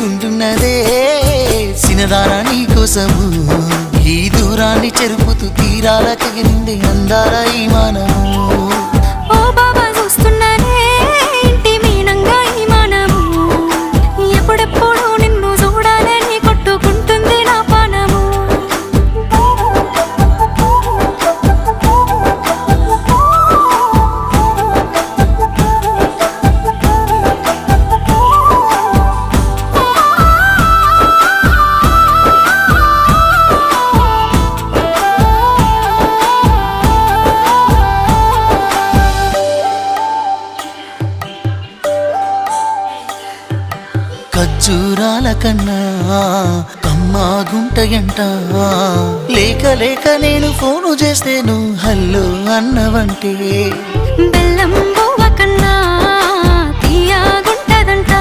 వేడుకుంటున్నదే సినదారా నీ కోసము ఈ దూరాన్ని చెరుపుతూ తీరాల తెగిరింది అందాల ఈ మానము ఓ బాబా చూస్తున్నానే ఇంటి మీనంగా ఈ మానము ఎప్పుడెప్పుడు నిన్ను చూడాలని కొట్టుకుంటుంది నా పానము ఖర్జూరాల కన్నా కమ్మా గుంటయంట లేక లేక నేను ఫోను చేస్తే నువ్వు హల్లో అన్నవంటే బెల్లం బువ్వ కన్నా తీయగుంటదంట